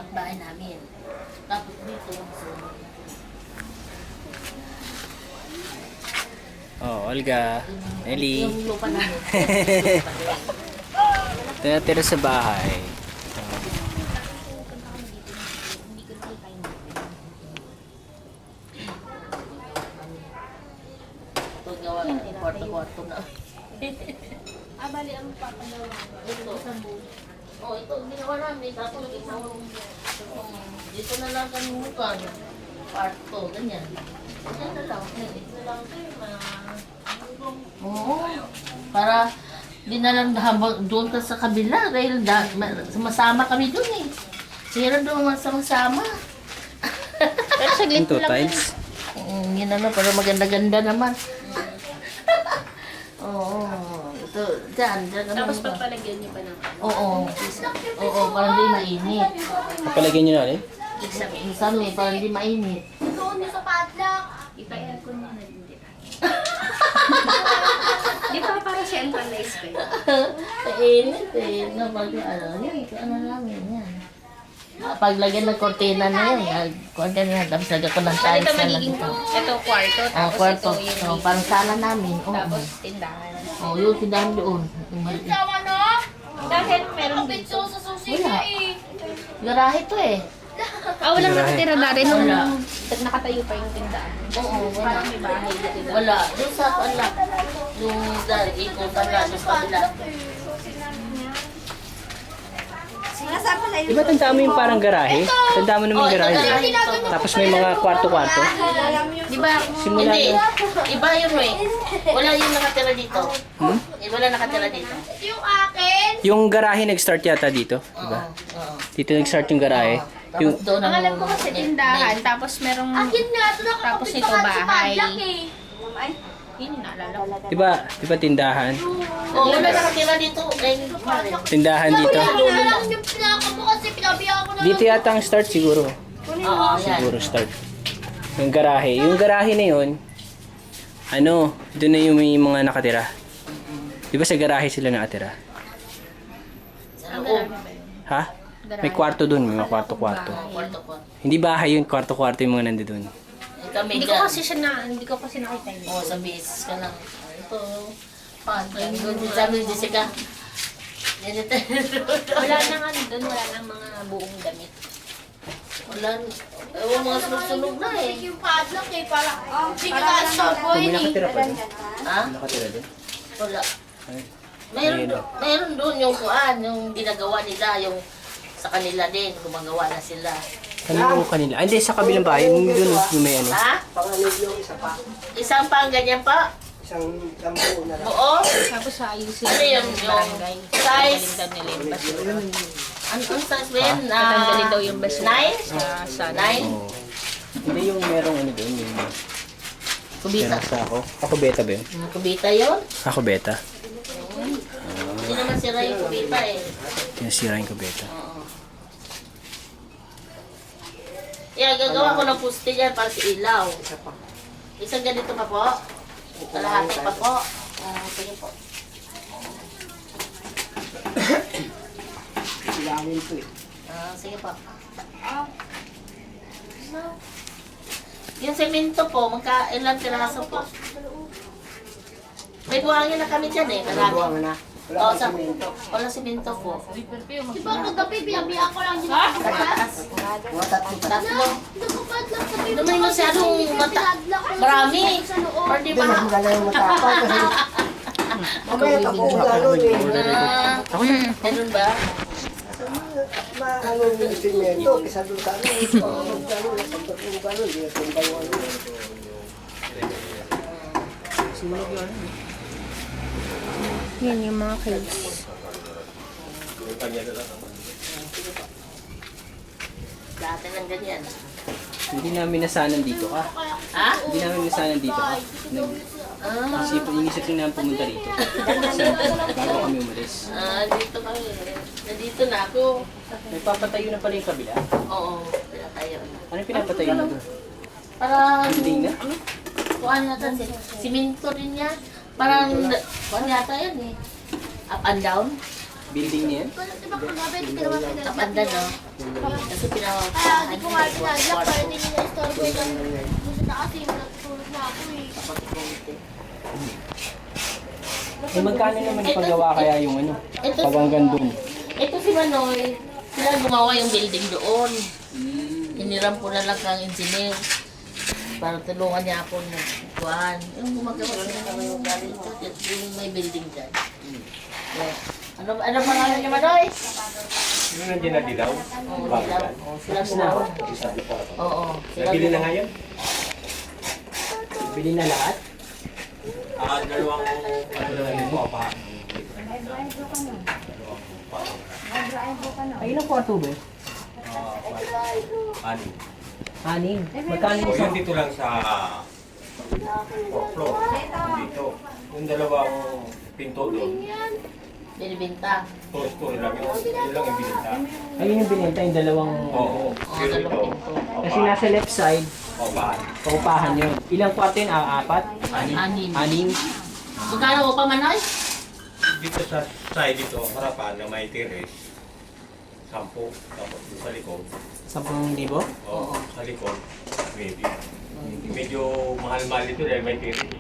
kapitbahay namin. Tapos dito, so, Oh, Olga. Ellie. yung lupa namin. Tinatira sa bahay. Ito gawa, kwarto-kwarto na. Bali ang papagawa. Ito. Oh, ito, ginawa namin. Tapos dito na lang kami mukan. Kwarto, ganyan. Ganyan na lang. Ito lang kayo, Oo. Para di na lang habang doon ka sa kabila. Dahil sumasama kami doon eh. Sira doon sama-sama. Pero saglit Ito, lang. tiles. Yun ano, para maganda-ganda naman. Oo. Ito, dyan naman. Tapos pagpalagyan niyo pa ng Oo. Oo, para hindi mainit. Kapalagyan nyo na ulit. Minsan eh, para hindi mainit. Doon yung sa padlock. Ipa-aircon mo na din. Di ba para siya ang panais ko? Mainit eh. No, pag ano, yan, ano namin yan. Paglagyan ng kortina na yan, kortina na yan, tapos lagyan ko ng tiles Ito na lang magiging ito. ito kwarto, Oh, tapos kwarto. ito yung Oh, parang sala namin. Oo. tapos tindahan. Oh, yung tindahan doon. Yung maliit. Dahil meron dito. Wala. Garahe to eh. Walang nakatira na rin nung Wala. nakatayo pa yung tindahan. Oo, wala. Parang may bahay dito. Wala. Yung sa wala. Yung dahil ikutan na sa kabila. Di ba tandaan mo yung parang garahe? Tandaan mo naman yung garahe. garahe ito. Tapos may mga kwarto-kwarto. Di ba? Simula Hindi. doon. Iba yun eh. Wala yung nakatira dito. Hmm? Wala nakatira dito. Yung akin! Yung garahe nag-start yata dito. Oo. Diba? Oo. Dito nag-start yung garahe. Tapos Yung, doon Ang alam ko kasi tindahan, tapos merong tapos ito bahay. Yun yung naalala ko. di ba tindahan? Oo, wala nakatira dito. Tindahan dito. Yung pinaka mo kasi pinabihan ko na. Dito yata ang start siguro. Oo, yan. Siguro start. Yung garahe. Yung garahe na yun, ano, doon na yung may mga nakatira. Di ba sa garahe sila nakatira? Sa loob. Ha? May kwarto doon, may mga kwarto-kwarto. Kwarto ko. Hindi bahay yung kwarto-kwarto yung mga nandoon. Kami Hindi ko kasi siya hindi ko kasi nakita yun. Oo, sa beses ka lang. Ito. Pan. Sabi ni Jessica. Wala nang ano doon, wala nang mga buong damit. Wala. Ewan mga sunod-sunod na eh. Yung padlock eh, para sige Kung may nakatira pa doon. Ha? May nakatira doon. Wala. Ay. Mayroon doon yung kuan, yung ginagawa nila, yung sa kanila din, gumagawa na sila. Ano yung kanila? Ah, hindi, sa kabilang bahay. Yung doon, yung may ano. Ha? Panganib yung isa pa. Isang pang ganyan pa? Isang lampu na lang. Oo? Tapos sa ayusin Ano yung barangay. size? Tatanggalin daw nila yung basura. Ang size ba yan? Tatanggalin daw yung basura. Nine? Sa Nine? Oo. Hindi yung merong ano doon. Yung Kubita. sa ako. Ako beta ba yun? Kubita yun? Ako beta. Hindi naman sira yung kubita eh. Tinasira yung kubeta. Oo. Yeah, gagawa ko ng puste dyan para sa ilaw. Isang ganito pa po. Kalahati pa po. Sige po. Silangin to eh. Sige po. Yung semento po, ilang piraso po. May buhangin na kami dyan eh. Nagawa Marami. mo na. Wala Oo, kang sa simento. wala semento po. Di ba kagabi, binabihan ko lang din ako. Mga tatlo pa. Tatlo. Nakapadlock sa Hindi naman masyadong marami. Or di Hindi, ba? mas maganda yung matapang kasi mamaya tapos lalo eh. Ganun ba? Maano yung simento, kisa doon sa ano. Lalo na pagdating ka nun, hindi na tumba yung ano. Yan yung mga clothes. Dati ng ganyan. Hindi namin nasanan dito ka. Ha? Hindi namin nasanan dito ka. Inisip din namin pumunta dito. Kasi bago kami umalis. Dito kami. Nandito na ako. May papatayo na pala yung kabila. Oo, pinatayo. Ano yung pinapatayo na doon? Parang, Building na? kuhaan natin, siminto rin yan. Parang, kuhaan yata yan eh. Up and down. Building niya yan? Up and down, no? Kasi pinaka... Kaya di ko nga pinadlock para hindi nila istorbo yung gusto na kasi natutulog na ako eh. Eh, magkano naman ipagawa kaya yung ano? Ito, Pag hanggang dun. ito si Manoy, sila gumawa yung building doon. Hiniram ko na lang kang engineer para tulungan niya ako ng kuhan. Yung gumagawa sila ng yung galing ito, yung may building dyan. Yeah. Ano pangalan niya Manoy? Yung nandiyan na dilaw. Oo, sila. Oo, sila gumawa. Oo, sila Nabili na gumawa. ngayon? Bili na lahat? Dalawang ano na yun mo, pa. Ay, ilang kwarto ba? Ano? Anim. Magkano O yung yun dito lang sa fourth floor. Dito. Yung dalawang pinto doon. Binibinta. First floor lang yun. Yun lang yung binita. Ayun yung binenta yung dalawang... Oo. Oo, Pero dito, dalawang pinto. Kasi nasa left side, papahan. paupahan yun. Ilang kwarto yun? Apat? Anim. Anim? Magkano ko pa Manoy? Dito sa side dito, harapan na may terrace. 10. Tapos doon sa likod. 10,000? Oo. Sa likod, maybe. Medyo mahal-mahal dito dahil may terrace.